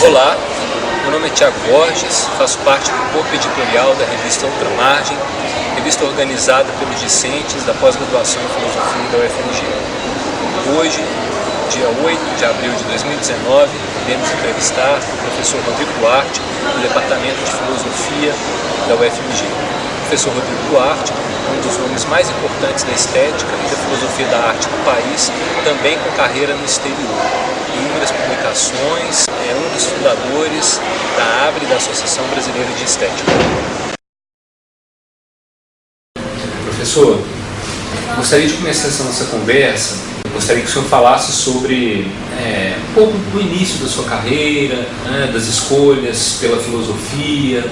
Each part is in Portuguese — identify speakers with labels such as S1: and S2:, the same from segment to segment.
S1: Olá, meu nome é Thiago Borges, faço parte do corpo editorial da revista Ultramargem, revista organizada pelos discentes da pós-graduação em filosofia da UFMG. Hoje, dia 8 de abril de 2019, iremos entrevistar o professor Rodrigo Duarte, do Departamento de Filosofia da UFMG. O professor Rodrigo Duarte é um dos nomes mais importantes da estética e da filosofia da arte do país, também com carreira no exterior. Inúmeras publicações, é um dos fundadores da ABRE, da Associação Brasileira de Estética. Professor, gostaria de começar essa nossa conversa. Gostaria que o senhor falasse sobre um pouco do início da sua carreira, né, das escolhas pela filosofia,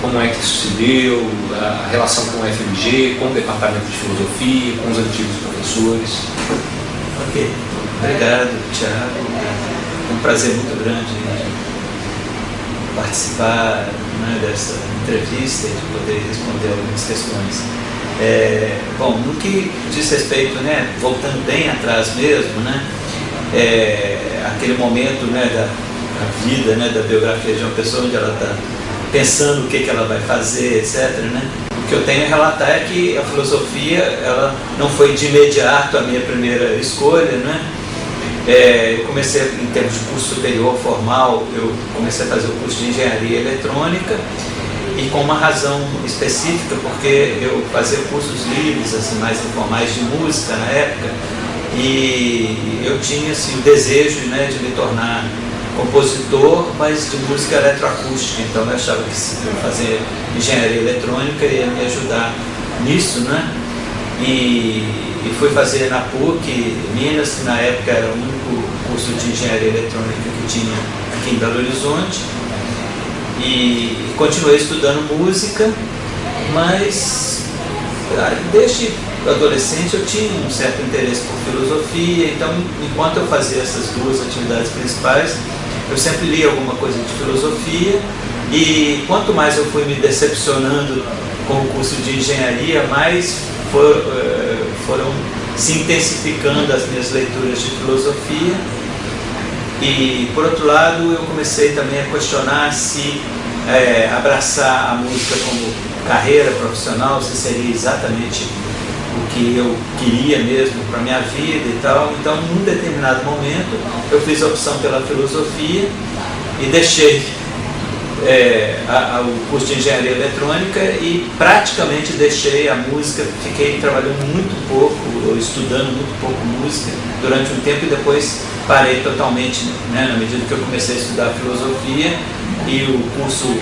S1: como é que isso se deu, a relação com o UFMG, com o Departamento de Filosofia, com os antigos professores.
S2: Ok, obrigado, Thiago. É um prazer muito grande participar, né, dessa entrevista e de poder responder algumas questões. Bom, no que diz respeito, né, voltando bem atrás mesmo, né, aquele momento, né, da vida, né, da biografia de uma pessoa onde ela está pensando o que ela vai fazer, etc., né? O que eu tenho a relatar é que a filosofia, ela não foi de imediato a minha primeira escolha, né? Eu comecei, em termos de curso superior formal, eu comecei a fazer o curso de engenharia eletrônica, e com uma razão específica, porque eu fazia cursos livres, assim, mais informais de música na época, e eu tinha assim, o desejo, né, de me tornar compositor, mas de música eletroacústica. Então eu achava que se eu fazer engenharia eletrônica ia me ajudar nisso, né? E fui fazer na PUC Minas, que na época era o único curso de engenharia eletrônica que tinha aqui em Belo Horizonte, e continuei estudando música, mas desde adolescente eu tinha um certo interesse por filosofia. Então, enquanto eu fazia essas duas atividades principais, eu sempre li alguma coisa de filosofia, e quanto mais eu fui me decepcionando com o curso de engenharia, mais foram se intensificando as minhas leituras de filosofia. E, por outro lado, eu comecei também a questionar se abraçar a música como carreira profissional, se seria exatamente o que eu queria mesmo para a minha vida e tal. Então, num determinado momento, eu fiz a opção pela filosofia e deixei o curso de engenharia eletrônica e praticamente deixei a música. Fiquei trabalhando muito pouco, estudando muito pouco música durante um tempo, e depois parei totalmente, né, na medida que eu comecei a estudar filosofia, e o curso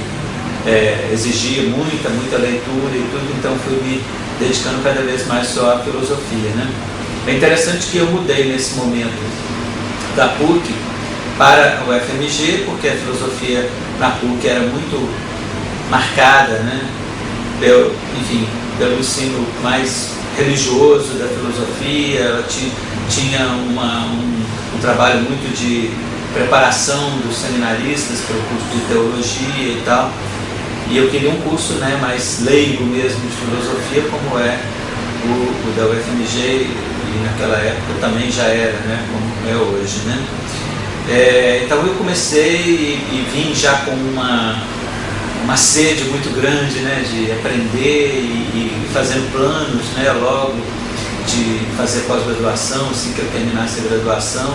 S2: exigia muita leitura e tudo, então fui me dedicando cada vez mais só à filosofia, né? É interessante que eu mudei nesse momento da PUC para o UFMG, porque a filosofia na PUC era muito marcada, né, pelo ensino mais religioso da filosofia. Ela tinha um trabalho muito de preparação dos seminaristas para o curso de teologia e tal. E eu queria um curso, né, mais leigo mesmo de filosofia, como é o da UFMG, e naquela época também já era, né, como é hoje, né? Então eu comecei e vim já com uma sede muito grande, né, de aprender e fazendo planos, né, logo de fazer pós-graduação, assim que eu terminasse a graduação.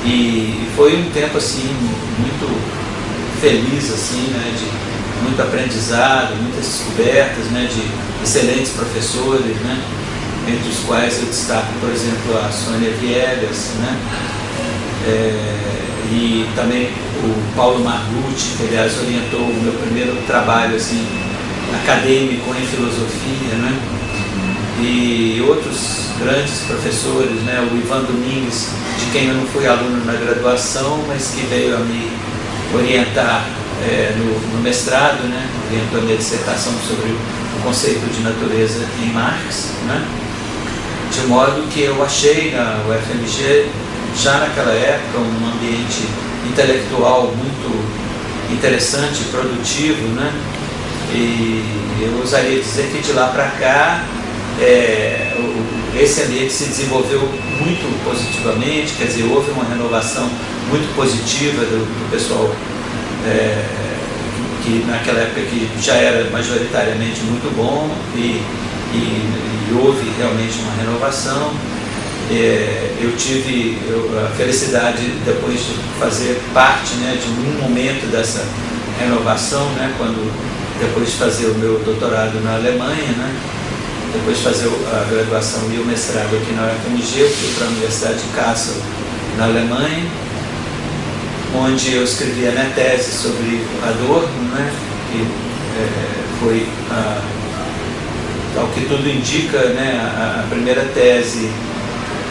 S2: E foi um tempo assim muito feliz, assim, né, de muito aprendizado, muitas descobertas, né, de excelentes professores, né, entre os quais eu destaco, por exemplo, a Sônia Viegas, né, e também o Paulo Margutti, que aliás orientou o meu primeiro trabalho assim, acadêmico em filosofia, né, e outros grandes professores, né, o Ivan Domingues, de quem eu não fui aluno na graduação, mas que veio a me orientar no mestrado, né, orientou a minha dissertação sobre o conceito de natureza em Marx, né, de modo que eu achei na UFMG, já naquela época, um ambiente intelectual muito interessante, produtivo, né, e eu ousaria dizer que de lá para cá esse ambiente se desenvolveu muito positivamente, quer dizer, houve uma renovação muito positiva do pessoal que naquela época que já era majoritariamente muito bom e houve realmente uma renovação. Eu tive a felicidade depois de fazer parte, né, de um momento dessa renovação, né, depois de fazer o meu doutorado na Alemanha, né, depois de fazer a graduação e o mestrado aqui na UFMG, eu fui para a Universidade de Kassel, na Alemanha, onde eu escrevi a minha tese sobre Adorno, né, que foi, ao que tudo indica, né, a primeira tese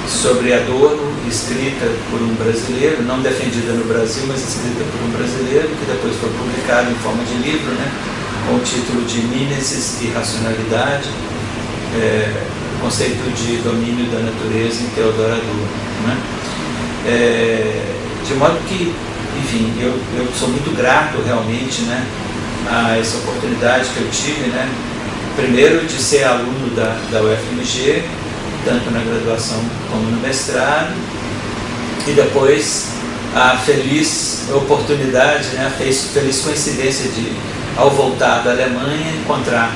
S2: sobre Adorno, escrita por um brasileiro, não defendida no Brasil, mas escrita por um brasileiro, que depois foi publicado em forma de livro, né, com o título de Mimesis e Racionalidade, conceito de domínio da natureza em Theodor Adorno, né? De modo que, enfim, eu sou muito grato realmente, né, a essa oportunidade que eu tive, né, primeiro de ser aluno da UFMG, tanto na graduação como no mestrado, e depois a feliz oportunidade, né, a feliz coincidência de, ao voltar da Alemanha, encontrar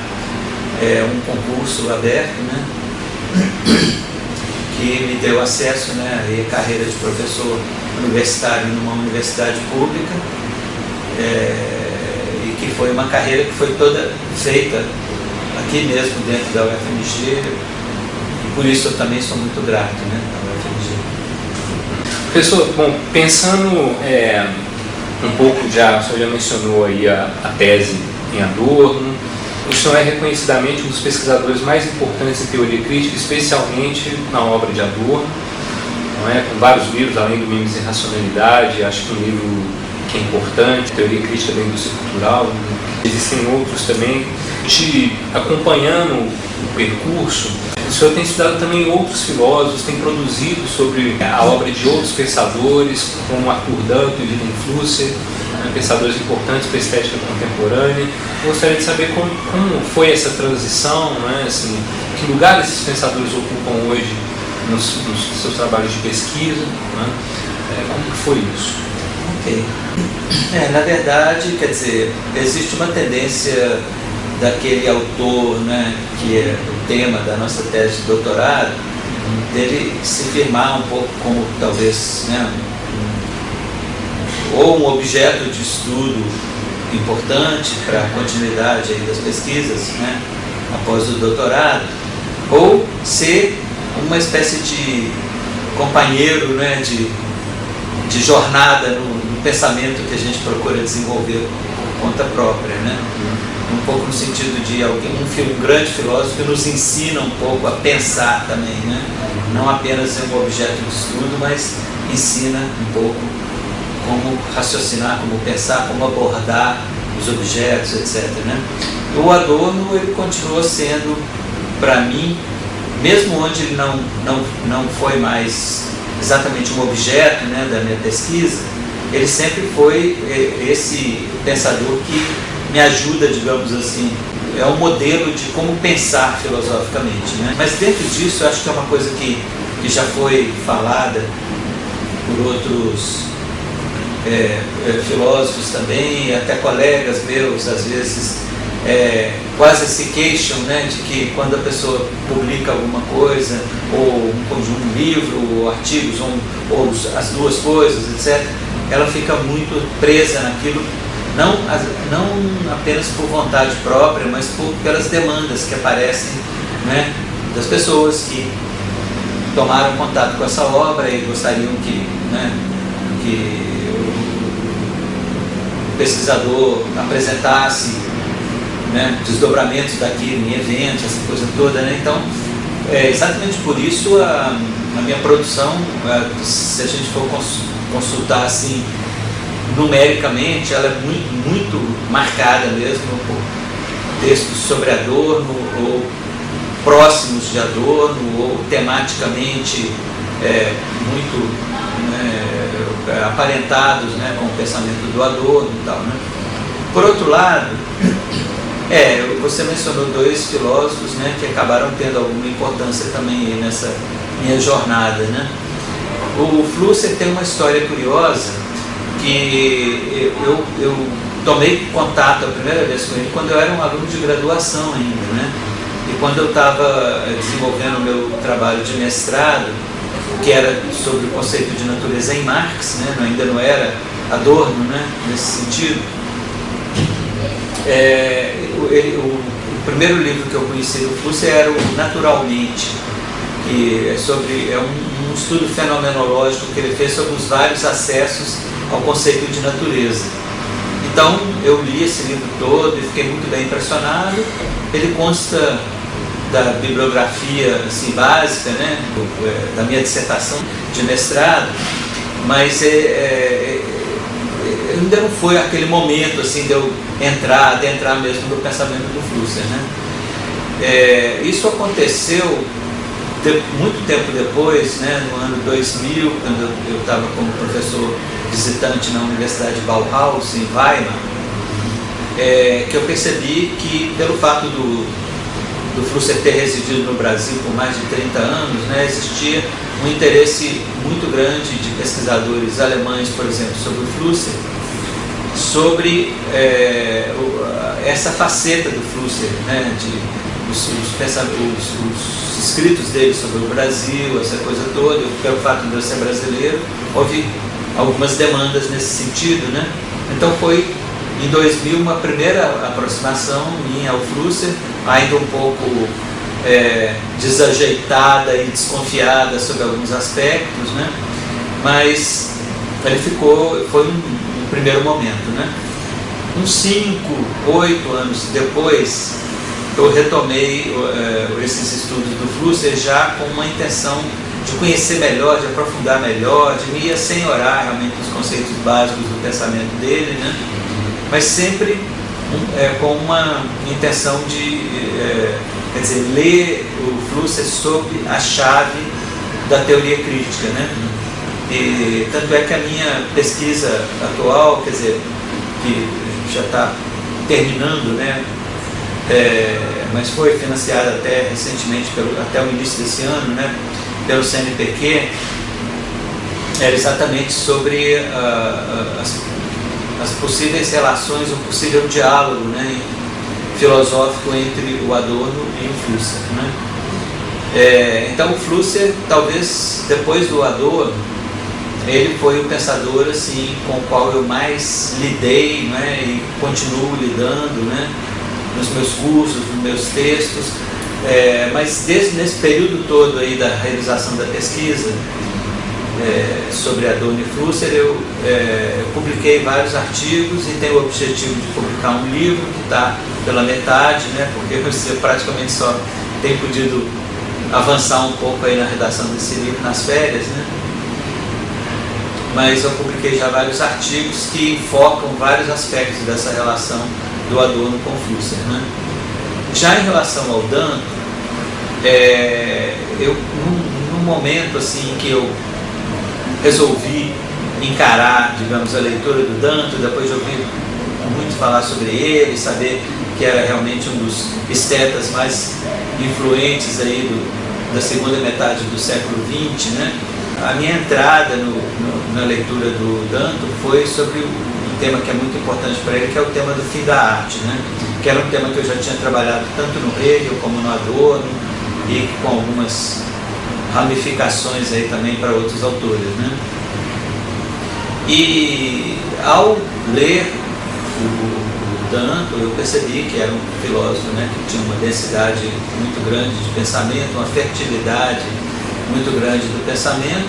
S2: um concurso aberto, né, que me deu acesso, né, à carreira de professor universitário numa universidade pública, e que foi uma carreira que foi toda feita aqui mesmo dentro da UFMG, e por isso eu também sou muito grato, né, à UFMG.
S1: Professor, bom, pensando um pouco, o senhor já mencionou aí a tese em Adorno, o senhor é reconhecidamente um dos pesquisadores mais importantes em teoria crítica, especialmente na obra de Adorno, não é? Com vários livros, além do Mimesis e Racionalidade, acho que um livro que é importante, Teoria Crítica da Indústria Cultural, existem outros também. Acompanhando o percurso, o senhor tem estudado também outros filósofos, tem produzido sobre a obra de outros pensadores, como Arthur Danto e Wilhelm Flusser, pensadores importantes para a estética contemporânea. Eu gostaria de saber como foi essa transição, né? Assim, que lugar esses pensadores ocupam hoje nos seus trabalhos de pesquisa, né? Como foi isso?
S2: Ok. Na verdade, quer dizer, existe uma tendência daquele autor, né, que é o tema da nossa tese de doutorado, dele se firmar um pouco como talvez, né, ou um objeto de estudo importante para a continuidade aí das pesquisas, né, após o doutorado, ou ser uma espécie de companheiro, né, de jornada no pensamento que a gente procura desenvolver por conta própria, né? Um pouco no sentido de um grande filósofo que nos ensina um pouco a pensar também, né? Não apenas ser um objeto de estudo, mas ensina um pouco como raciocinar, como pensar, como abordar os objetos, etc., né? O Adorno, ele continua sendo, para mim, mesmo onde ele não foi mais exatamente um objeto, né, da minha pesquisa, ele sempre foi esse pensador que me ajuda, digamos assim, é um modelo de como pensar filosoficamente, né? Mas dentro disso, eu acho que é uma coisa que já foi falada por outros filósofos também, até colegas meus, às vezes, quase se queixam, né, de que quando a pessoa publica alguma coisa, ou um conjunto de livro, ou artigos, ou as duas coisas, etc., ela fica muito presa naquilo, não apenas por vontade própria, mas pelas demandas que aparecem, né, das pessoas que tomaram contato com essa obra e gostariam que o pesquisador apresentasse, né, desdobramentos daquilo em eventos, essa coisa toda, né? Então, exatamente por isso a minha produção, se a gente for consultar assim numericamente, ela é muito, muito marcada mesmo por textos sobre Adorno, ou próximos de Adorno, ou tematicamente muito aparentados, né, com o pensamento do Adorno e tal, né? Por outro lado, você mencionou dois filósofos, né, que acabaram tendo alguma importância também nessa minha jornada, né? O Flusser tem uma história curiosa que eu tomei contato a primeira vez com ele quando eu era um aluno de graduação ainda, né? E quando eu estava desenvolvendo o meu trabalho de mestrado, que era sobre o conceito de natureza em Marx, né? Ainda não era Adorno, né? Nesse sentido. O primeiro livro que eu conheci do Flusser era o Naturalmente, que é um estudo fenomenológico que ele fez sobre os vários acessos ao conceito de natureza. Então eu li esse livro todo e fiquei muito bem impressionado. Ele consta da bibliografia assim, básica, né, da minha dissertação de mestrado, mas ainda não foi aquele momento assim, de eu adentrar mesmo no pensamento do Flusser, né? Isso aconteceu muito tempo depois, né, no ano 2000, quando eu estava como professor visitante na Universidade de Bauhaus, em Weimar, que eu percebi que, pelo fato do Flusser ter residido no Brasil por mais de 30 anos, né, existia um interesse muito grande de pesquisadores alemães, por exemplo, sobre o Flusser, sobre essa faceta do Flusser, né, os escritos dele sobre o Brasil, essa coisa toda. Pelo fato de eu ser brasileiro, houve algumas demandas nesse sentido, né? Então foi em 2000 uma primeira aproximação minha ao Flusser, ainda um pouco desajeitada e desconfiada sobre alguns aspectos, né? Mas ele foi um primeiro momento, né? Uns 5, 8 anos depois, eu retomei esses estudos do Flusser já com uma intenção de conhecer melhor, de aprofundar melhor, de me assenhorar realmente os conceitos básicos do pensamento dele, né? Mas sempre com uma intenção de, quer dizer, ler o Flusser sob a chave da teoria crítica, né? E tanto é que a minha pesquisa atual, quer dizer, que já está terminando, né? Mas foi financiada até recentemente, até o início desse ano, né, pelo CNPq, era exatamente sobre as possíveis relações, o possível diálogo, né, filosófico entre o Adorno e o Flusser, né? Então o Flusser, talvez depois do Adorno, ele foi o pensador assim, com o qual eu mais lidei, né, e continuo lidando, né, nos meus cursos, nos meus textos, mas nesse período todo aí da realização da pesquisa sobre Adorno e Flusser, eu publiquei vários artigos e tenho o objetivo de publicar um livro que está pela metade, né, porque eu praticamente só tenho podido avançar um pouco aí na redação desse livro nas férias, né? Mas eu publiquei já vários artigos que enfocam vários aspectos dessa relação do Adorno com o Flusser, né? Já em relação ao Danto, num momento assim que eu resolvi encarar, digamos, a leitura do Danto, depois de ouvir muito falar sobre ele, saber que era realmente um dos estetas mais influentes aí da segunda metade do século XX, né? A minha entrada na leitura do Danto foi sobre um tema que é muito importante para ele, que é o tema do fim da arte, né? Que era um tema que eu já tinha trabalhado tanto no Hegel como no Adorno e com algumas ramificações aí também para outros autores, né? E ao ler o Danto, eu percebi que era um filósofo, né, que tinha uma densidade muito grande de pensamento, uma fertilidade muito grande do pensamento,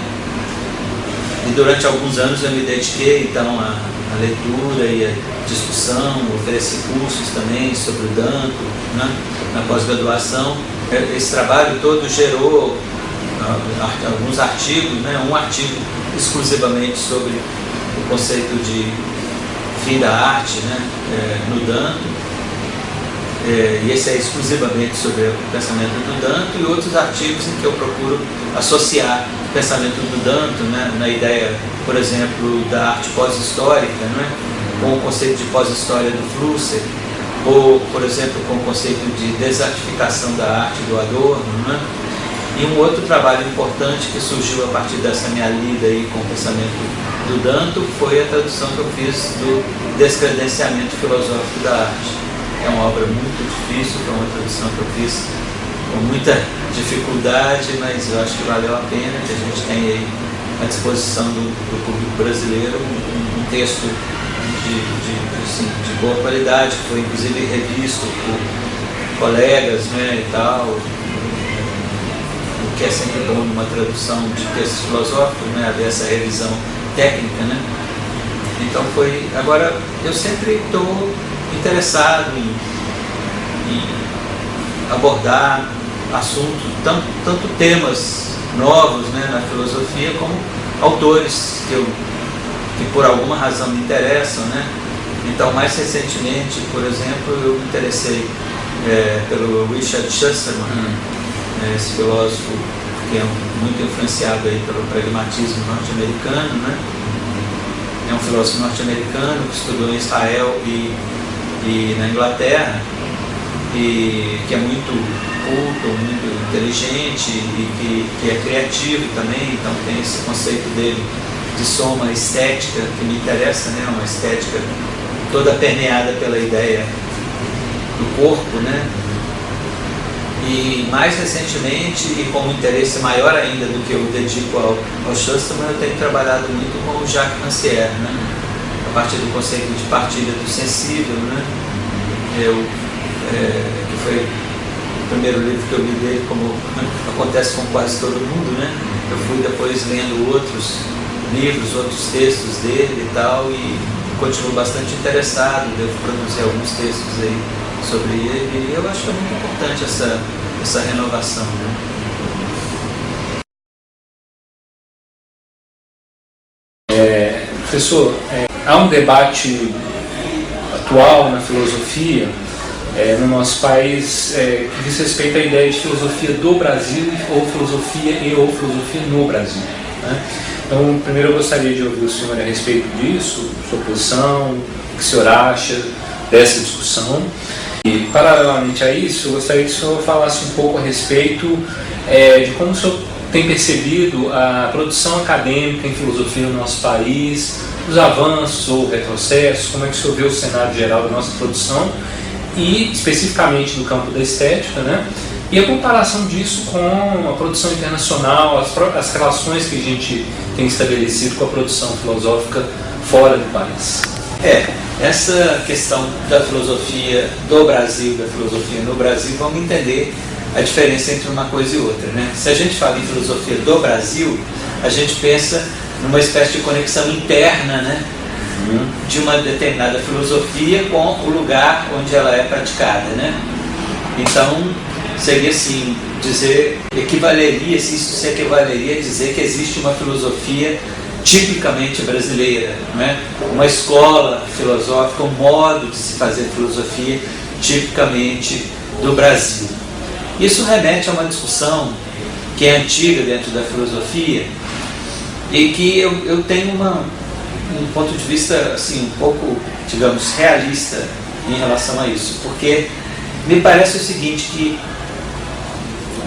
S2: e durante alguns anos eu me dediquei então à leitura e à discussão, ofereci cursos também sobre o Danto, né, na pós-graduação. Esse trabalho todo gerou alguns artigos, né, um artigo exclusivamente sobre o conceito de fim da arte, né, no Danto, e esse é exclusivamente sobre o pensamento do Danto, e outros artigos em que eu procuro associar o pensamento do Danto, né, na ideia, por exemplo, da arte pós-histórica, né, com o conceito de pós-história do Flusser, ou, por exemplo, com o conceito de desartificação da arte do Adorno, né, E um outro trabalho importante que surgiu a partir dessa minha lida aí com o pensamento do Danto foi a tradução que eu fiz do Descredenciamento Filosófico da Arte. É uma obra muito difícil, foi uma tradução que eu fiz com muita dificuldade, mas eu acho que valeu a pena, que a gente tem aí à disposição do público brasileiro um texto de boa qualidade, que foi inclusive revisto por colegas, né, e tal, o que é sempre bom numa tradução de textos filosóficos, né, haver essa revisão técnica, né. Então foi, agora eu sempre estou interessado em abordar assuntos, tanto temas novos, né, na filosofia, como autores que por alguma razão me interessam, né. Então, mais recentemente, por exemplo, eu me interessei pelo Richard Schusterman, esse filósofo que é muito influenciado aí pelo pragmatismo norte-americano, né. É um filósofo norte-americano que estudou em Israel e na Inglaterra, e que é muito culto, muito inteligente e que é criativo também. Então tem esse conceito dele de soma estética que me interessa, né? Uma estética toda permeada pela ideia do corpo, né? E mais recentemente, e com um interesse maior ainda do que eu dedico ao Schusterman, eu tenho trabalhado muito com o Jacques Rancière, né? A partir do conceito de partilha do sensível, né? Que foi o primeiro livro que eu li dele, como acontece com quase todo mundo, né? Eu fui depois lendo outros livros, outros textos dele e tal, e continuo bastante interessado, devo produzir alguns textos aí sobre ele, e eu acho que é muito importante essa renovação,
S1: né? Professor, há um debate atual na filosofia no nosso país que diz respeito à ideia de filosofia do Brasil ou filosofia no Brasil, né? Então, primeiro eu gostaria de ouvir o senhor a respeito disso, sua posição, o que o senhor acha dessa discussão. E, paralelamente a isso, eu gostaria que o senhor falasse um pouco a respeito de como o senhor tem percebido a produção acadêmica em filosofia no nosso país, os avanços ou retrocessos, como é que o senhor vê o cenário geral da nossa produção e especificamente no campo da estética, né? E a comparação disso com a produção internacional, as relações que a gente tem estabelecido com a produção filosófica fora do país.
S2: Essa questão da filosofia do Brasil, da filosofia no Brasil, vamos entender a diferença entre uma coisa e outra, né? Se a gente fala em filosofia do Brasil, a gente pensa numa espécie de conexão interna, né, de uma determinada filosofia com o lugar onde ela é praticada, né? Então, seria assim, isso se equivaleria a dizer que existe uma filosofia tipicamente brasileira, né? Uma escola filosófica, um modo de se fazer filosofia tipicamente do Brasil. Isso remete a uma discussão que é antiga dentro da filosofia e que eu tenho um ponto de vista assim, um pouco, digamos, realista em relação a isso, porque me parece o seguinte, que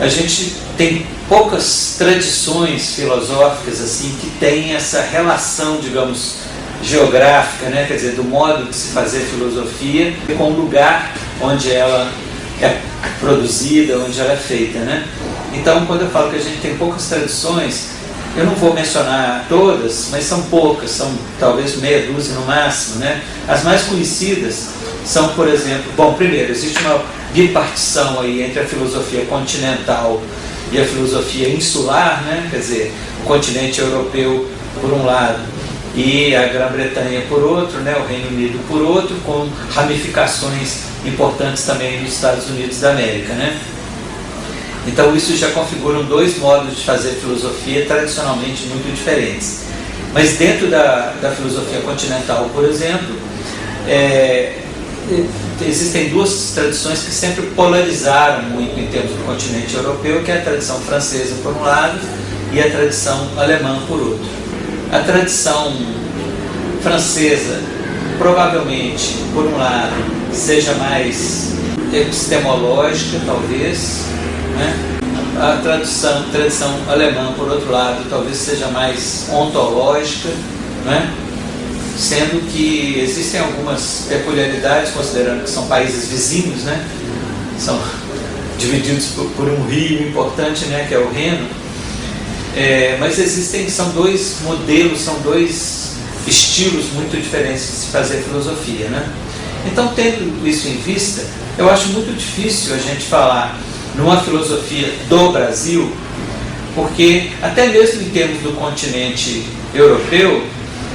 S2: a gente tem poucas tradições filosóficas assim que têm essa relação, digamos, geográfica, né? Quer dizer, do modo de se fazer filosofia com o lugar onde ela é produzida, onde ela é feita, né? Então, quando eu falo que a gente tem poucas tradições, eu não vou mencionar todas, mas são poucas, são talvez meia dúzia no máximo, né? As mais conhecidas são, por exemplo, primeiro, existe uma bipartição aí entre a filosofia continental e a filosofia insular, né? Quer dizer, o continente europeu por um lado e a Grã-Bretanha por outro, né? O Reino Unido por outro, com ramificações importantes também nos Estados Unidos da América, né? Então isso já configuram dois modos de fazer filosofia tradicionalmente muito diferentes. Mas dentro da filosofia continental, por exemplo, existem duas tradições que sempre polarizaram muito em termos do continente europeu, que é a tradição francesa por um lado e a tradição alemã por outro. A tradição francesa provavelmente, por um lado, seja mais epistemológica, talvez, né? A tradição alemã, por outro lado, talvez seja mais ontológica, né? Sendo que existem algumas peculiaridades, considerando que são países vizinhos, né? São divididos por um rio importante, né? Que é o Reno. Mas são dois modelos, são dois estilos muito diferentes de se fazer filosofia, né? Então, tendo isso em vista, eu acho muito difícil a gente falar numa filosofia do Brasil, porque até mesmo em termos do continente europeu,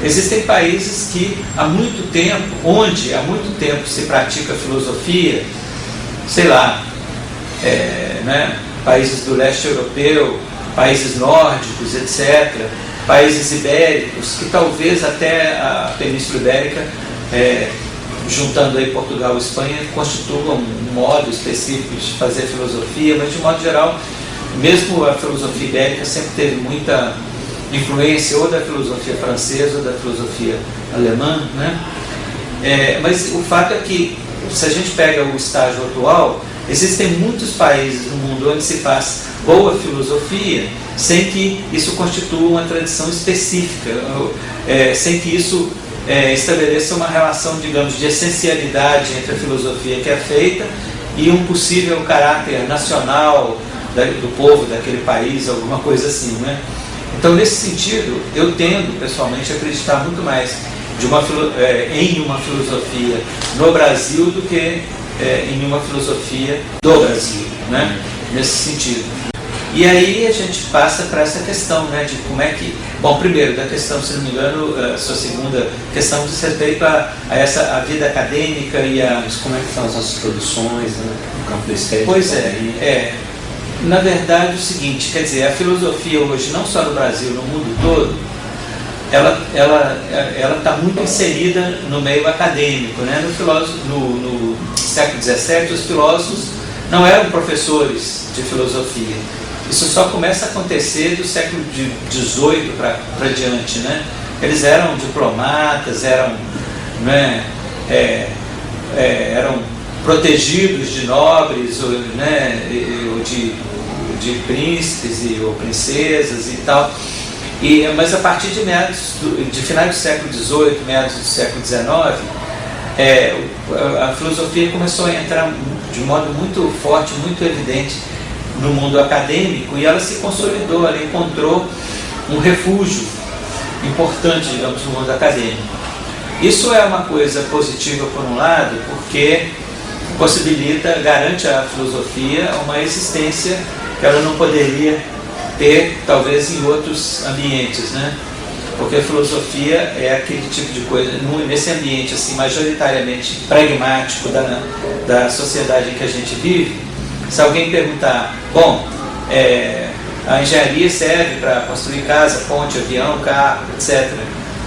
S2: existem países que onde há muito tempo se pratica filosofia, sei lá, né, países do leste europeu, países nórdicos, etc., países ibéricos, que talvez até a Península Ibérica, juntando aí Portugal e Espanha, constituam um modo específico de fazer filosofia, mas de modo geral, mesmo a filosofia ibérica sempre teve muita influência ou da filosofia francesa ou da filosofia alemã, né? Mas o fato é que, se a gente pega o estágio atual, existem muitos países no mundo onde se faz boa filosofia sem que isso constitua uma tradição específica, sem que isso estabeleça uma relação, digamos, de essencialidade entre a filosofia que é feita e um possível caráter nacional do povo daquele país, alguma coisa assim, né? Então, nesse sentido, eu tendo, pessoalmente, a acreditar muito mais em uma filosofia no Brasil do que em uma filosofia do Brasil, né? Nesse sentido. E aí a gente passa para essa questão, né, de como é que... Bom, primeiro, da questão, se não me engano, a sua segunda questão diz respeito a vida acadêmica e
S3: como é que são as nossas produções, né, no campo estético?
S2: Pois na verdade, o seguinte, quer dizer, a filosofia hoje, não só no Brasil, no mundo todo, ela está muito inserida no meio acadêmico, né? No século XVII, os filósofos não eram professores de filosofia. Isso só começa a acontecer do século XVIII para diante, né? Eles eram diplomatas, eram protegidos de nobres, né? Ou de príncipes ou princesas e tal. Mas a partir de finais do século XVIII, meados do século XIX, a filosofia começou a entrar de modo muito forte, muito evidente no mundo acadêmico, e ela se consolidou, ela encontrou um refúgio importante, digamos, no mundo acadêmico. Isso é uma coisa positiva por um lado, porque garante à filosofia uma existência que ela não poderia ter, talvez, em outros ambientes, né? Porque a filosofia é aquele tipo de coisa, nesse ambiente assim, majoritariamente pragmático da sociedade em que a gente vive. Se alguém perguntar, bom, a engenharia serve para construir casa, ponte, avião, carro, etc.,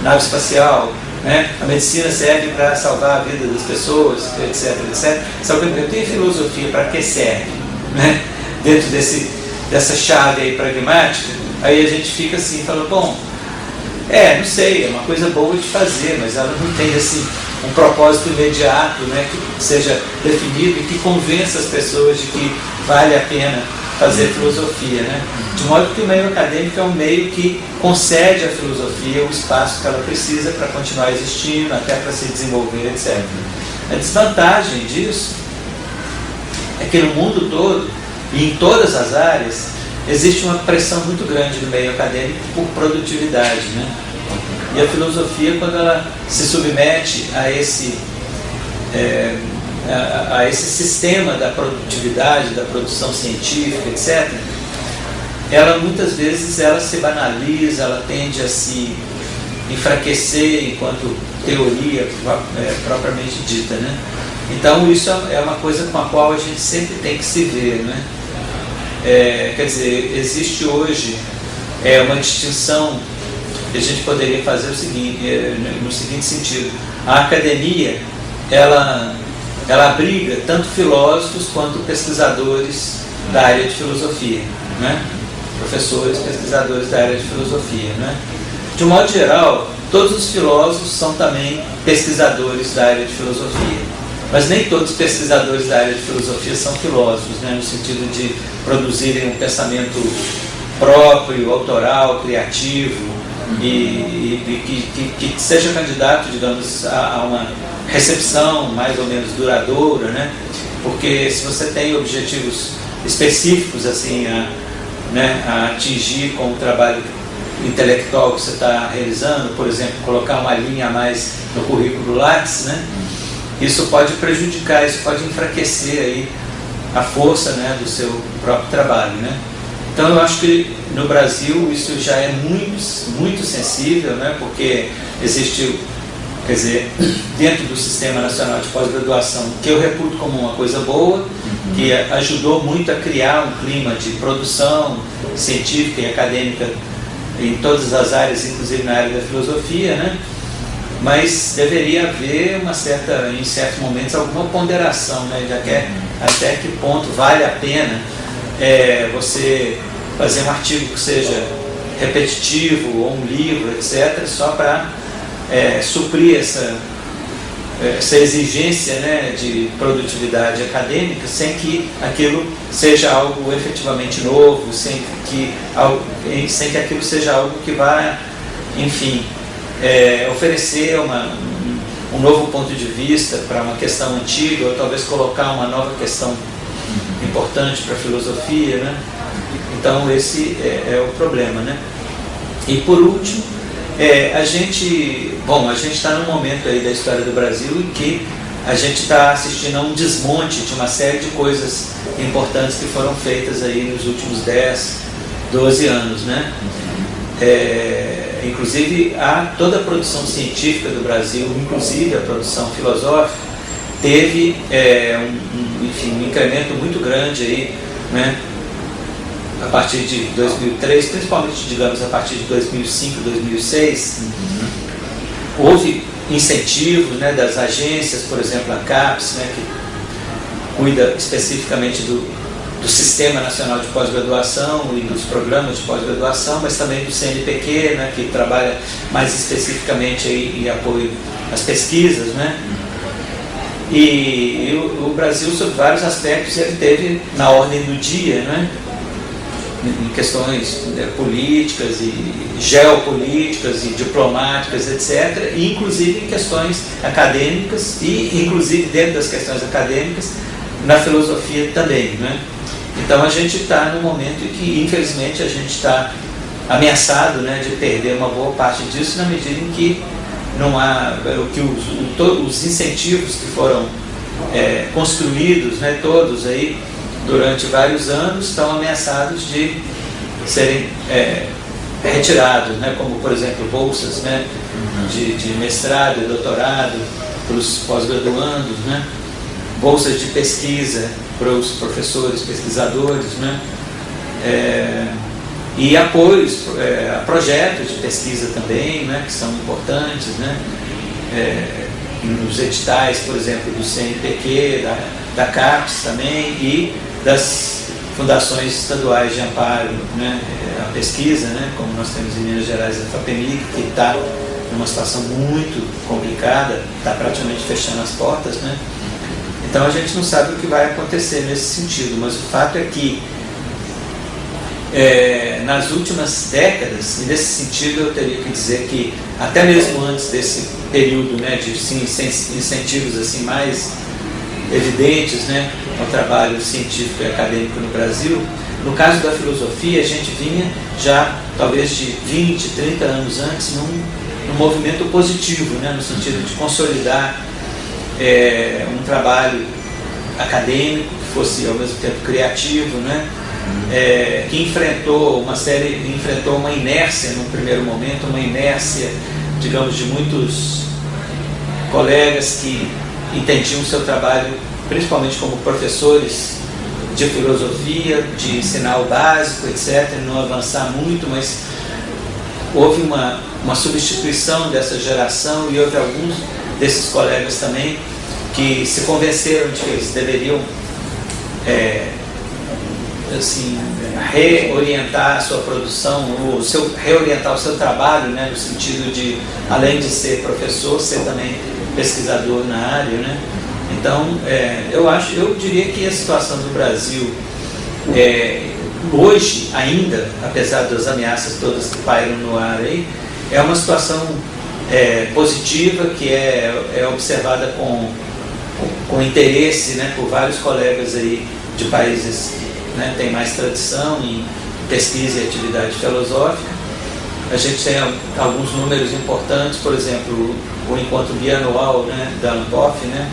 S2: nave espacial, né? A medicina serve para salvar a vida das pessoas, etc., etc. Se alguém perguntar, e filosofia, para que serve? Né? Dentro dessa chave aí pragmática, aí a gente fica assim, fala, bom, não sei, é uma coisa boa de fazer, mas ela não tem assim um propósito imediato, né, que seja definido e que convença as pessoas de que vale a pena fazer filosofia, né? De modo que o meio acadêmico é um meio que concede à filosofia o espaço que ela precisa para continuar existindo, até para se desenvolver, etc. A desvantagem disso é que no mundo todo e em todas as áreas existe uma pressão muito grande no meio acadêmico por produtividade, né? E a filosofia, quando ela se submete a esse sistema da produtividade, da produção científica, etc., ela muitas vezes se banaliza, ela tende a se enfraquecer enquanto teoria propriamente dita, né? Então isso é uma coisa com a qual a gente sempre tem que se ver, né? Quer dizer, existe hoje uma distinção que a gente poderia fazer no seguinte sentido: a academia ela abriga tanto filósofos quanto pesquisadores da área de filosofia, né? Professores, pesquisadores da área de filosofia, né? De um modo geral, todos os filósofos são também pesquisadores da área de filosofia. Mas nem todos os pesquisadores da área de filosofia são filósofos, né, no sentido de produzirem um pensamento próprio, autoral, criativo, e que seja candidato, digamos, a uma recepção mais ou menos duradoura, né? Porque se você tem objetivos específicos assim a atingir com o trabalho intelectual que você está realizando, por exemplo, colocar uma linha a mais no currículo Lattes, né? Isso pode prejudicar, isso pode enfraquecer aí a força, né, do seu próprio trabalho, né? Então eu acho que no Brasil isso já é muito sensível, né? Porque existe, quer dizer, dentro do Sistema Nacional de Pós-Graduação, que eu reputo como uma coisa boa, que ajudou muito a criar um clima de produção científica e acadêmica em todas as áreas, inclusive na área da filosofia, né? Mas deveria haver em certos momentos, alguma ponderação, né? Até que ponto vale a pena você fazer um artigo que seja repetitivo, ou um livro, etc., só para suprir essa exigência, né, de produtividade acadêmica, sem que aquilo seja algo efetivamente novo, sem que aquilo seja algo que vá, enfim, oferecer um novo ponto de vista para uma questão antiga, ou talvez colocar uma nova questão importante para a filosofia, né? Então esse é o problema, né? E por último, a gente está num momento aí da história do Brasil em que a gente está assistindo a um desmonte de uma série de coisas importantes que foram feitas aí nos últimos 10, 12 anos, né? Inclusive toda a produção científica do Brasil, inclusive a produção filosófica, teve um incremento muito grande aí, né? A partir de 2003, principalmente, digamos, a partir de 2005, 2006, houve incentivos, né, das agências, por exemplo, a CAPES, né, que cuida especificamente do Sistema Nacional de Pós-Graduação e dos programas de pós-graduação, mas também do CNPq, né, que trabalha mais especificamente aí em apoio às pesquisas, né? E o Brasil, sob vários aspectos, ele teve na ordem do dia, né, em questões políticas e geopolíticas e diplomáticas, etc., e inclusive em questões acadêmicas e inclusive dentro das questões acadêmicas na filosofia também, né? Então a gente está num momento em que, infelizmente, a gente está ameaçado, né, de perder uma boa parte disso, na medida em que não há os incentivos que foram construídos, né, todos aí durante vários anos, estão ameaçados de serem retirados, né, como por exemplo bolsas, né, de mestrado e doutorado para os pós-graduandos, né, bolsas de pesquisa para os professores, pesquisadores, né, e apoios a projetos de pesquisa também, né, que são importantes, né, nos editais, por exemplo, do CNPq, da CAPES também, e das fundações estaduais de amparo, né, à pesquisa, né, como nós temos em Minas Gerais a FAPEMIG, que está numa situação muito complicada, está praticamente fechando as portas, né? Então a gente não sabe o que vai acontecer nesse sentido, mas o fato é que nas últimas décadas, e nesse sentido eu teria que dizer que até mesmo antes desse período, né, de incentivos assim mais evidentes, né, ao trabalho científico e acadêmico no Brasil, no caso da filosofia a gente vinha já talvez de 20, 30 anos antes num movimento positivo, né, no sentido de consolidar um trabalho acadêmico que fosse ao mesmo tempo criativo, né, que enfrentou uma inércia num primeiro momento, uma inércia, digamos, de muitos colegas que entendiam o seu trabalho principalmente como professores de filosofia, de ensinar o básico, etc., não avançar muito, mas houve uma substituição dessa geração e houve alguns desses colegas também que se convenceram de que eles deveriam reorientar a sua produção, reorientar o seu trabalho, né, no sentido de, além de ser professor, ser também pesquisador na área, né? Então, eu diria que a situação do Brasil, hoje ainda, apesar das ameaças todas que pairam no ar aí, é uma situação positiva, que é observada com interesse, né, por vários colegas aí de países que, né, têm mais tradição em pesquisa e atividade filosófica. A gente tem alguns números importantes, por exemplo, o encontro bianual, né, da ANPOF, né,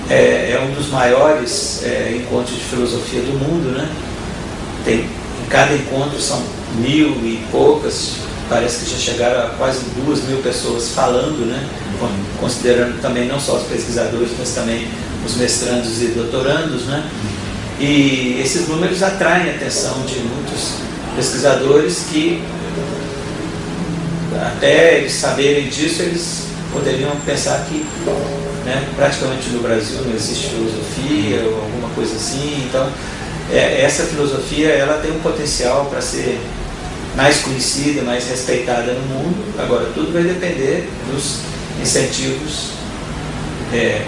S2: é um dos maiores encontros de filosofia do mundo, né? Em cada encontro são 1.000 e poucas, parece que já chegaram a quase 2.000 pessoas falando, né? Considerando também não só os pesquisadores, mas também os mestrandos e doutorandos, né? E esses números atraem a atenção de muitos pesquisadores que, até eles saberem disso, eles poderiam pensar que, né, praticamente no Brasil não existe filosofia ou alguma coisa assim. Então, essa filosofia, ela tem um potencial para ser mais conhecida, mais respeitada no mundo. Agora, tudo vai depender dos incentivos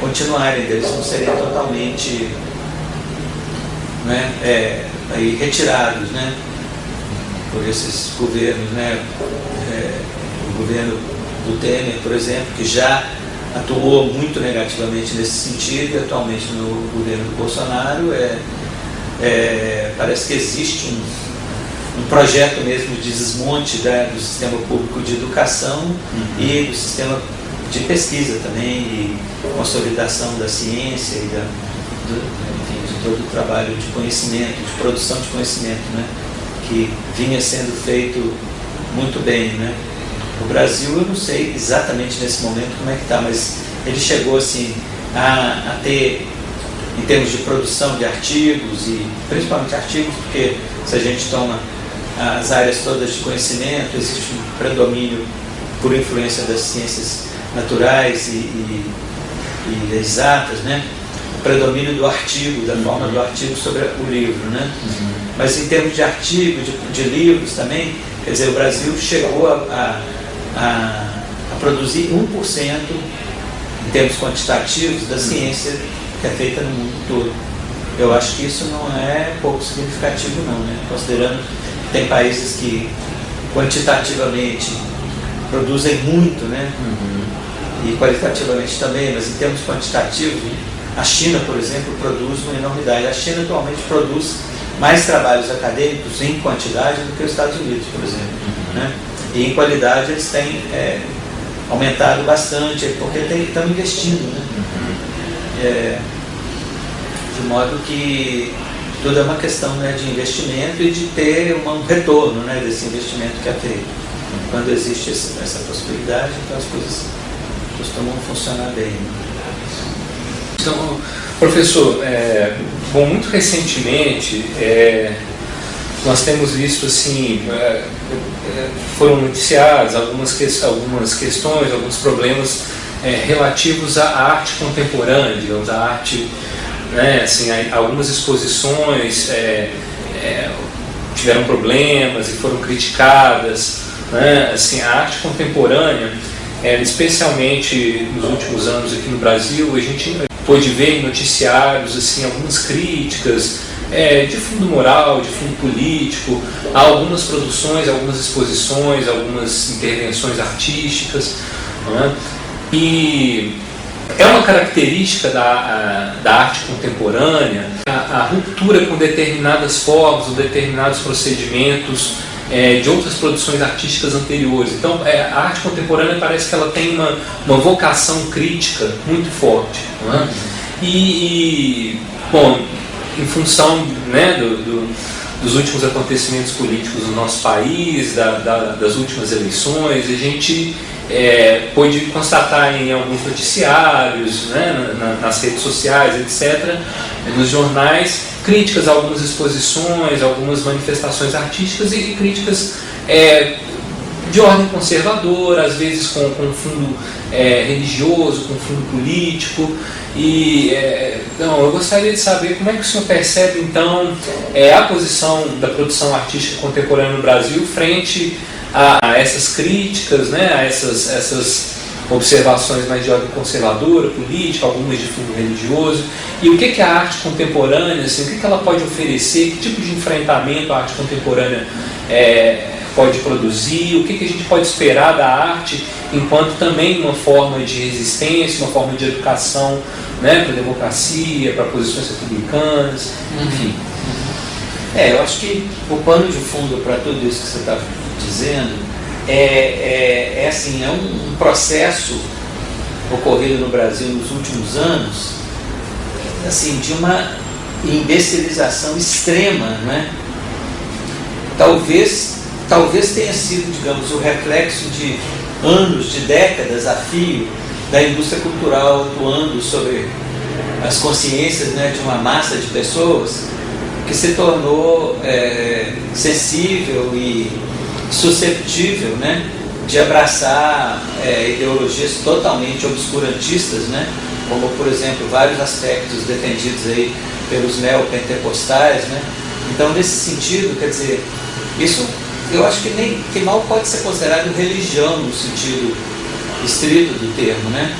S2: continuarem, deles não serem totalmente, né, aí retirados, né, por esses governos, né, o governo do Temer, por exemplo, que já atuou muito negativamente nesse sentido, e atualmente no governo do Bolsonaro parece que existe um projeto mesmo de desmonte do sistema público de educação e do sistema de pesquisa também, e consolidação da ciência e enfim, de todo o trabalho de conhecimento, de produção de conhecimento, né, que vinha sendo feito muito bem, né. O Brasil, eu não sei exatamente nesse momento como é que está, mas ele chegou assim a ter, em termos de produção de artigos, e principalmente artigos, porque se a gente toma as áreas todas de conhecimento, existe um predomínio por influência das ciências naturais e exatas, né? O predomínio do artigo, da forma do artigo sobre o livro, né? Mas em termos de artigo, de livros também, quer dizer, o Brasil chegou a produzir 1% em termos quantitativos da ciência que é feita no mundo todo. Eu acho que isso não é pouco significativo não, né? Considerando que tem países que quantitativamente produzem muito, né? E qualitativamente também, mas em termos quantitativos, a China, por exemplo, produz uma enormidade. A China atualmente produz mais trabalhos acadêmicos em quantidade do que os Estados Unidos, por exemplo, né? E em qualidade eles têm aumentado bastante, porque estão investindo, né? De modo que tudo é uma questão, né, de investimento e de ter um retorno, né, desse investimento que é feito. Quando existe essa possibilidade, então as coisas costumam funcionar bem.
S1: Então, professor, muito recentemente nós temos visto assim, foram noticiados algumas questões, alguns problemas relativos à arte contemporânea, digamos, à arte, né, assim, algumas exposições tiveram problemas e foram criticadas, né, assim, a arte contemporânea, especialmente nos últimos anos aqui no Brasil, a gente pôde ver em noticiários assim, algumas críticas de fundo moral, de fundo político, a algumas produções, algumas exposições, algumas intervenções artísticas, né? E é uma característica da arte contemporânea a ruptura com determinadas formas ou determinados procedimentos de outras produções artísticas anteriores. Então, a arte contemporânea parece que ela tem uma vocação crítica muito forte, não é? Bom, em função, né, dos últimos acontecimentos políticos no nosso país, das últimas eleições, a gente pôde constatar em alguns noticiários, né, nas redes sociais, etc., nos jornais, críticas a algumas exposições, algumas manifestações artísticas e críticas de ordem conservadora, às vezes com fundo religioso, com fundo político. Então, eu gostaria de saber como é que o senhor percebe, então, a posição da produção artística contemporânea no Brasil frente a essas críticas, né, a essas observações mais de ordem conservadora, política, algumas de fundo religioso. E o que a arte contemporânea, assim, o que ela pode oferecer, que tipo de enfrentamento a arte contemporânea pode produzir, o que a gente pode esperar da arte enquanto também uma forma de resistência, uma forma de educação, né, para a democracia, para posições republicanas, enfim.
S2: Eu acho que o pano de fundo para tudo isso que você está dizendo assim, é um processo ocorrido no Brasil nos últimos anos, assim, de uma imbecilização extrema, né? Talvez tenha sido, digamos, o reflexo de anos, de décadas a fio da indústria cultural atuando sobre as consciências, né, de uma massa de pessoas que se tornou sensível e susceptível, né, de abraçar ideologias totalmente obscurantistas, né, como, por exemplo, vários aspectos defendidos aí pelos neopentecostais, né. Então, nesse sentido, quer dizer, isso eu acho que mal pode ser considerado religião no sentido estrito do termo, né?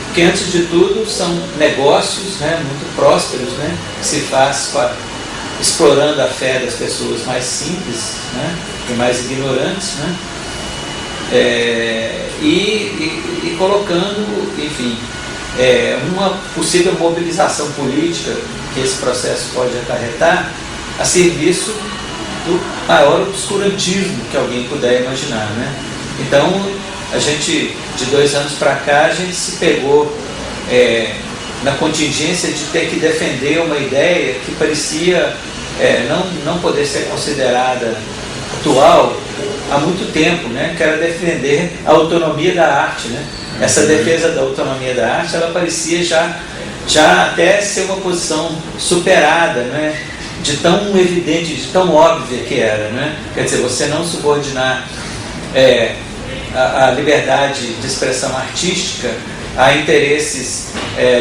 S2: Porque antes de tudo são negócios, né, muito prósperos, né, que se faz explorando a fé das pessoas mais simples, né, e mais ignorantes, né, e colocando, enfim, uma possível mobilização política que esse processo pode acarretar a serviço do maior obscurantismo que alguém puder imaginar, né? Então, a gente, de 2 anos para cá, a gente se pegou na contingência de ter que defender uma ideia que parecia não poder ser considerada atual há muito tempo, né? Que era defender a autonomia da arte, né? Essa defesa da autonomia da arte, ela parecia já até ser uma posição superada, né? De tão evidente, de tão óbvia que era, né? Quer dizer, você não subordinar a liberdade de expressão artística a interesses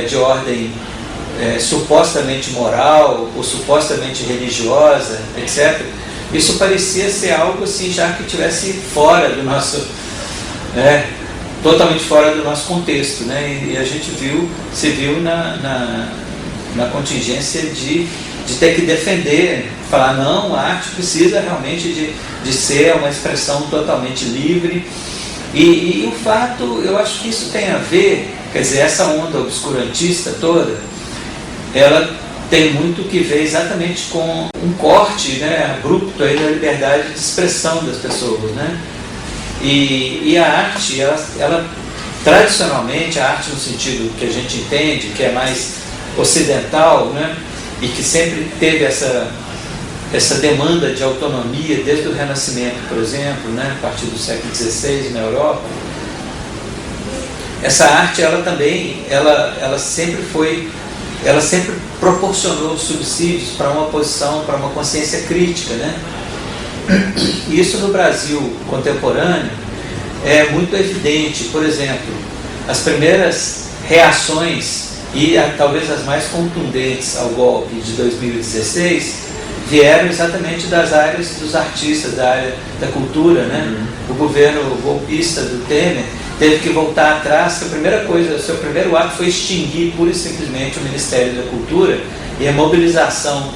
S2: de ordem supostamente moral ou supostamente religiosa, etc. Isso parecia ser algo assim já que estivesse fora do nosso, totalmente fora do nosso contexto, né? E a gente se viu na contingência de ter que defender, falar não, a arte precisa realmente de ser uma expressão totalmente livre. E o fato, eu acho que isso tem a ver, quer dizer, essa onda obscurantista toda, ela tem muito que ver exatamente com um corte, né, abrupto aí da liberdade de expressão das pessoas, né? E a arte, ela tradicionalmente, a arte no sentido que a gente entende, que é mais ocidental, né, e que sempre teve essa demanda de autonomia desde o Renascimento, por exemplo, né, a partir do século XVI na Europa. Essa arte, ela também, ela sempre proporcionou subsídios para uma posição, para uma consciência crítica, né? E isso no Brasil contemporâneo é muito evidente. Por exemplo, as primeiras reações e talvez as mais contundentes ao golpe de 2016 vieram exatamente das áreas dos artistas, da área da cultura, né? O governo golpista do Temer teve que voltar atrás, que a primeira coisa, o seu primeiro ato foi extinguir pura e simplesmente o Ministério da Cultura, e a mobilização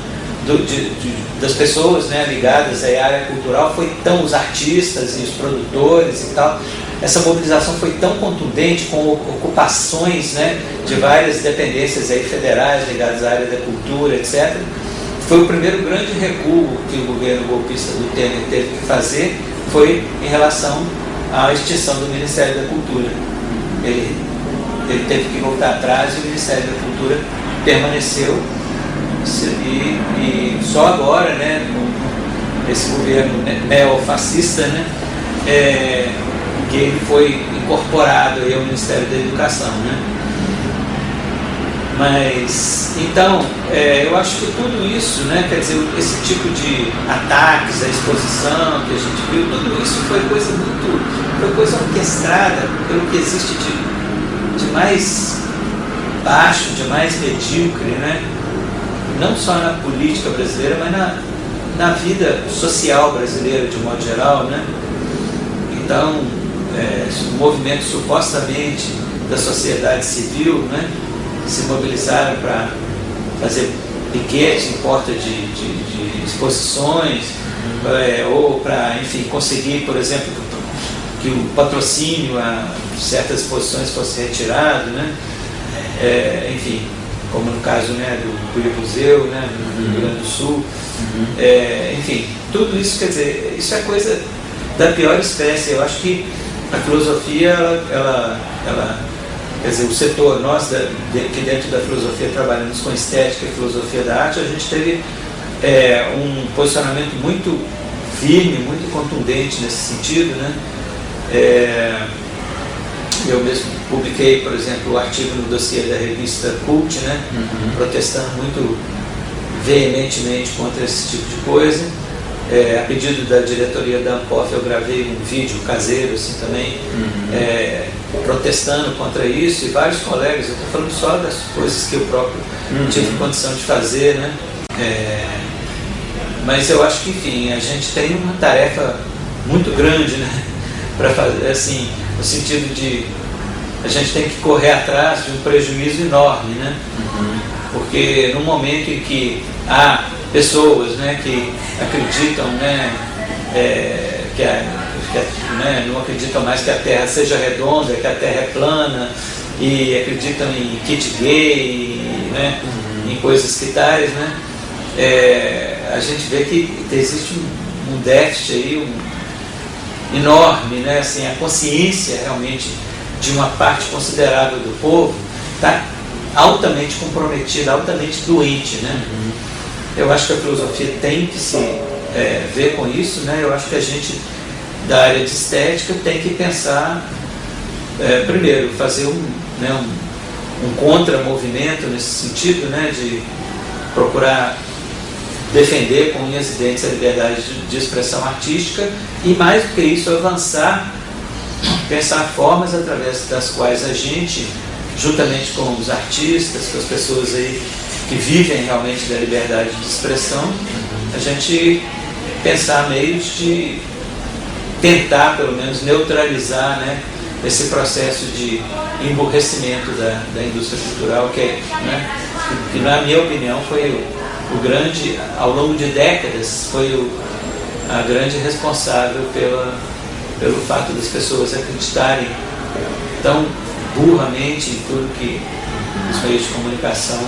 S2: das pessoas, né, ligadas à área cultural os artistas e os produtores e tal, essa mobilização foi tão contundente, com ocupações, né, de várias dependências aí federais ligadas à área da cultura, etc. Foi o primeiro grande recuo que o governo golpista do Temer teve que fazer, foi em relação à extinção do Ministério da Cultura. Ele teve que voltar atrás e o Ministério da Cultura permaneceu, e só agora, né, com esse governo neofascista, né, que ele foi incorporado aí ao Ministério da Educação, né. Mas, então, eu acho que tudo isso, né, quer dizer, esse tipo de ataques à exposição que a gente viu, tudo isso foi coisa orquestrada pelo que existe de mais baixo, de mais medíocre, né, não só na política brasileira, mas na vida social brasileira de modo geral, né. Então, um movimento supostamente da sociedade civil, né, se mobilizaram para fazer piquete em porta de exposições, ou para, enfim, conseguir, por exemplo, que o patrocínio a certas exposições fosse retirado, né? Enfim, como no caso, né, do Museu, né, do Rio Grande do Sul. Enfim, tudo isso, quer dizer, isso é coisa da pior espécie. Eu acho que a filosofia, ela quer dizer, o setor, nós que dentro da filosofia trabalhamos com estética e filosofia da arte, a gente teve um posicionamento muito firme, muito contundente nesse sentido, né? Eu mesmo publiquei, por exemplo, o artigo no dossiê da revista Cult, né? Protestando muito veementemente contra esse tipo de coisa. A pedido da diretoria da Ampof, eu gravei um vídeo caseiro assim também, protestando contra isso, e vários colegas, eu estou falando só das coisas que eu próprio tive condição de fazer, né? Mas eu acho que, enfim, a gente tem uma tarefa muito grande, né, para fazer, assim, no sentido de a gente tem que correr atrás de um prejuízo enorme, né? Porque no momento em que há pessoas, né, que acreditam, né, né, não acreditam mais que a Terra seja redonda, que a Terra é plana, e acreditam em kit gay, né, em coisas que tais, né? A gente vê que existe um déficit aí enorme, né? Assim, a consciência realmente de uma parte considerável do povo está altamente comprometida, altamente doente, né? Eu acho que a filosofia tem que se ver com isso, né? Eu acho que a gente da área de estética tem que pensar, primeiro, fazer um contramovimento nesse sentido, né? De procurar defender com unhas e dentes a liberdade de expressão artística e, mais do que isso, avançar, pensar formas através das quais a gente, juntamente com os artistas, com as pessoas aí que vivem realmente da liberdade de expressão, a gente pensar meios de tentar, pelo menos, neutralizar, né, esse processo de emburrecimento da indústria cultural, que na minha opinião foi o grande, ao longo de décadas, foi a grande responsável pelo fato das pessoas acreditarem tão burramente em tudo que os meios de comunicação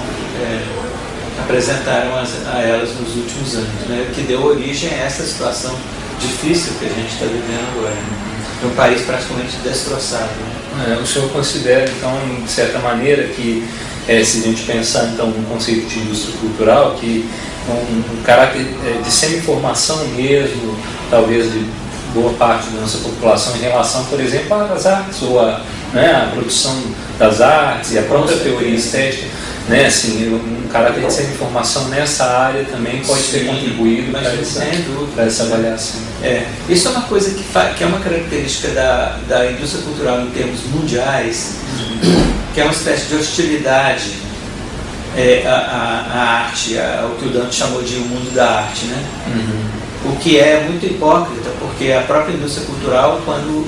S2: apresentaram a elas nos últimos anos, né? Que deu origem a essa situação difícil que a gente está vivendo agora, né? Um país praticamente destroçado, né?
S1: O senhor considera, então, de certa maneira, que se a gente pensar então no conceito de indústria cultural, que um caráter de semi-informação mesmo, talvez de boa parte da nossa população em relação, por exemplo, às artes, ou a produção das artes e a própria teoria estética, né, assim, um caráter de semi-informação nessa área também pode ter contribuído para essa avaliação.
S2: Isso é uma coisa que é uma característica da indústria cultural em termos mundiais, que é uma espécie de hostilidade à arte, ao que o Dante chamou de o mundo da arte, né? O que é muito hipócrita, porque a própria indústria cultural, quando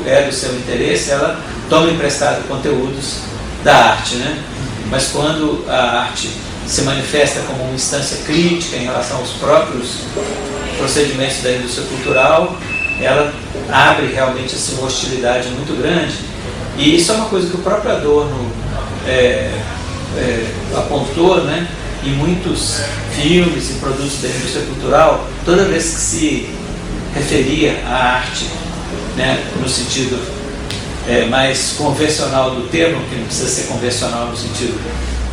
S2: é do seu interesse, ela toma emprestado conteúdos da arte, né? Mas quando a arte se manifesta como uma instância crítica em relação aos próprios procedimentos da indústria cultural, ela abre realmente assim, uma hostilidade muito grande. E isso é uma coisa que o próprio Adorno apontou, né, em muitos filmes e produtos da indústria cultural. Toda vez que se referia à arte, né, no sentido mais convencional do termo, que não precisa ser convencional no sentido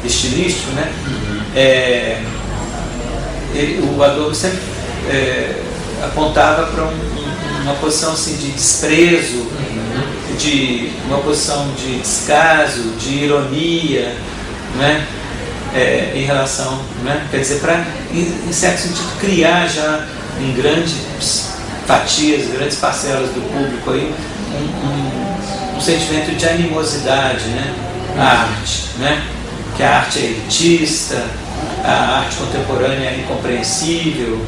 S2: estilístico, né, o Adorno sempre apontava para uma posição assim, de desprezo, de uma posição de descaso, de ironia, né, em relação, né, quer dizer, para, em certo sentido, criar já em grandes fatias, grandes parcelas do público aí, um sentimento de animosidade, né, à arte, né, que a arte é elitista, a arte contemporânea é incompreensível,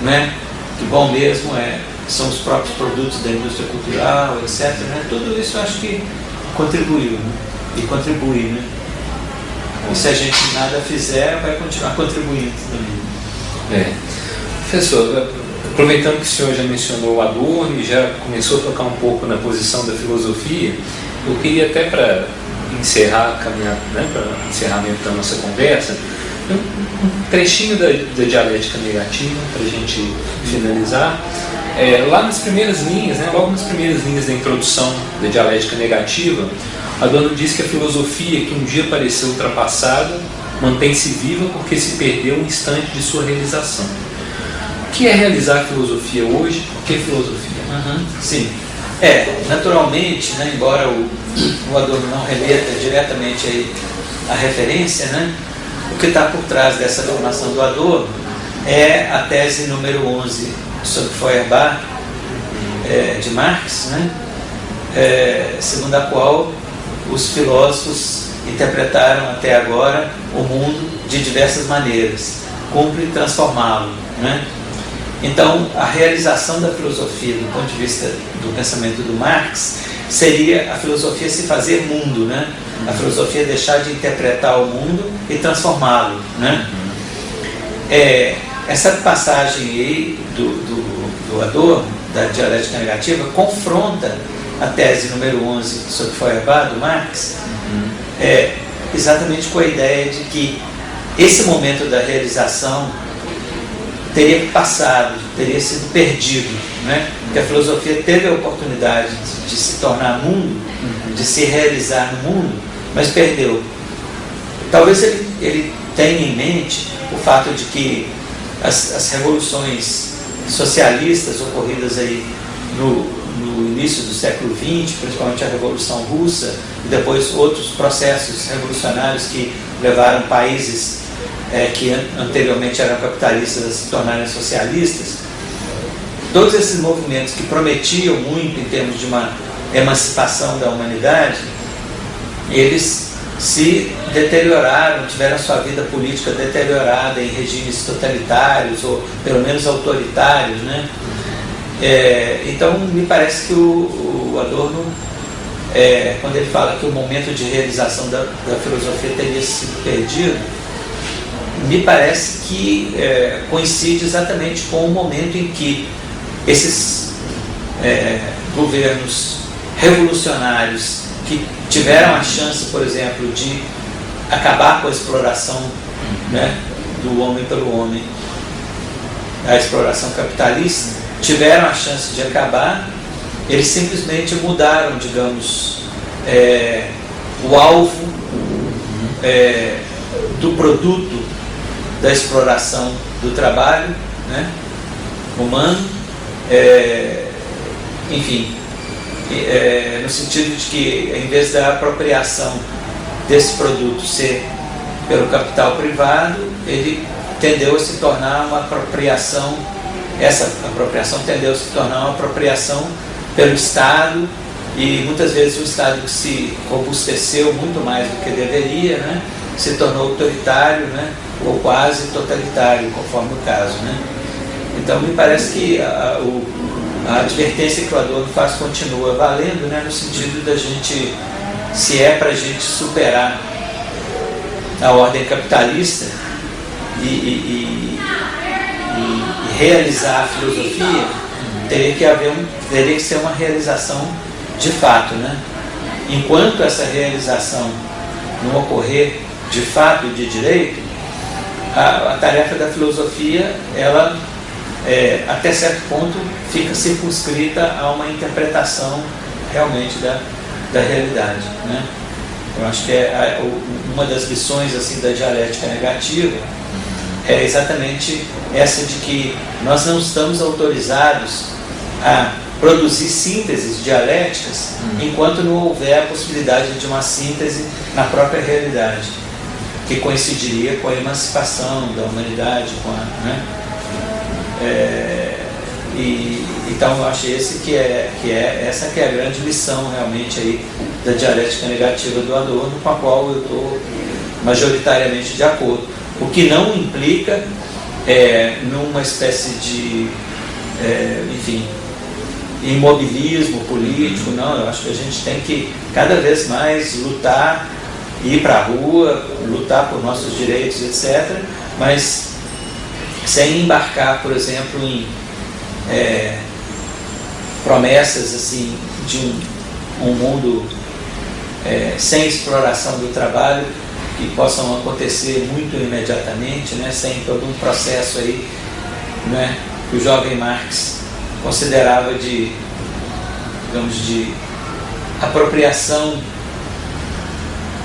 S2: né, que bom mesmo é são os próprios produtos da indústria cultural, etc. Né? Tudo isso eu acho que contribuiu, né? E contribui, né? E se a gente nada fizer, vai continuar contribuindo também.
S1: Professor, aproveitando que o senhor já mencionou o Adorno e já começou a tocar um pouco na posição da filosofia, eu queria até para encerrar, né, para encerramento da nossa conversa, um trechinho da dialética negativa, para a gente finalizar. Lá nas primeiras linhas, né, logo nas primeiras linhas da introdução da dialética negativa, Adorno diz que a filosofia que um dia pareceu ultrapassada mantém-se viva porque se perdeu um instante de sua realização. O que é realizar a filosofia hoje? Por que filosofia?
S2: Sim. Naturalmente, né, embora o Adorno não remeta diretamente aí a referência, né, o que está por trás dessa afirmação do Adorno é a tese número 11 sobre Feuerbach, de Marx, né, segundo a qual os filósofos interpretaram até agora o mundo de diversas maneiras, cumpre transformá-lo, né? Então, a realização da filosofia do ponto de vista do pensamento do Marx seria a filosofia se fazer mundo, né? A filosofia deixar de interpretar o mundo e transformá-lo, né? Essa passagem aí do Adorno, da dialética negativa, confronta a tese número 11 sobre Feuerbach, do Marx, exatamente com a ideia de que esse momento da realização teria passado, teria sido perdido, né? Que a filosofia teve a oportunidade de se tornar mundo, de se realizar no mundo, mas perdeu. Talvez ele tenha em mente o fato de que as revoluções socialistas ocorridas aí no início do século XX, principalmente a Revolução Russa, e depois outros processos revolucionários que levaram países que anteriormente eram capitalistas a se tornarem socialistas, todos esses movimentos que prometiam muito em termos de uma emancipação da humanidade, eles se deterioraram, tiveram sua vida política deteriorada em regimes totalitários ou pelo menos autoritários, né? Então me parece que o Adorno, quando ele fala que o momento de realização da filosofia teria sido perdido, me parece que coincide exatamente com o momento em que esses governos revolucionários que tiveram a chance, por exemplo, de acabar com a exploração, né, do homem pelo homem, a exploração capitalista, tiveram a chance de acabar, eles simplesmente mudaram, digamos, o alvo do produto da exploração do trabalho, né, humano, enfim, no sentido de que, em vez da apropriação desse produto ser pelo capital privado, ele tendeu a se tornar uma apropriação, essa apropriação tendeu a se tornar uma apropriação pelo Estado, e muitas vezes o Estado, que se robusteceu muito mais do que deveria, né, se tornou autoritário, né, ou quase totalitário, conforme o caso, né. Então me parece que a advertência que o Adorno faz continua valendo, né, no sentido da gente, se é para a gente superar a ordem capitalista e realizar a filosofia, teria que ser uma realização de fato, né? Enquanto essa realização não ocorrer de fato e de direito, a tarefa da filosofia, ela até certo ponto fica circunscrita a uma interpretação realmente da realidade, né? Eu acho que uma das lições assim da dialética negativa é exatamente essa de que nós não estamos autorizados a produzir sínteses dialéticas enquanto não houver a possibilidade de uma síntese na própria realidade, que coincidiria com a emancipação da humanidade, né? Então eu acho essa que é a grande lição realmente aí da dialética negativa do Adorno, com a qual eu estou majoritariamente de acordo, o que não implica numa espécie de imobilismo político, não, eu acho que a gente tem que cada vez mais lutar, ir para a rua, lutar por nossos direitos, etc., mas sem embarcar, por exemplo, em promessas assim, de um mundo sem exploração do trabalho, que possam acontecer muito imediatamente, né, sem todo um processo aí, né, que o jovem Marx considerava de, digamos, de apropriação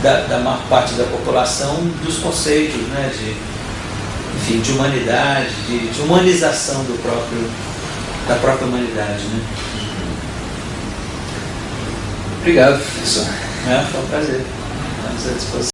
S2: da maior parte da população dos conceitos, né, enfim, de humanidade, de humanização da própria humanidade, né.
S3: Obrigado, professor.
S2: Foi um prazer. Estamos à disposição.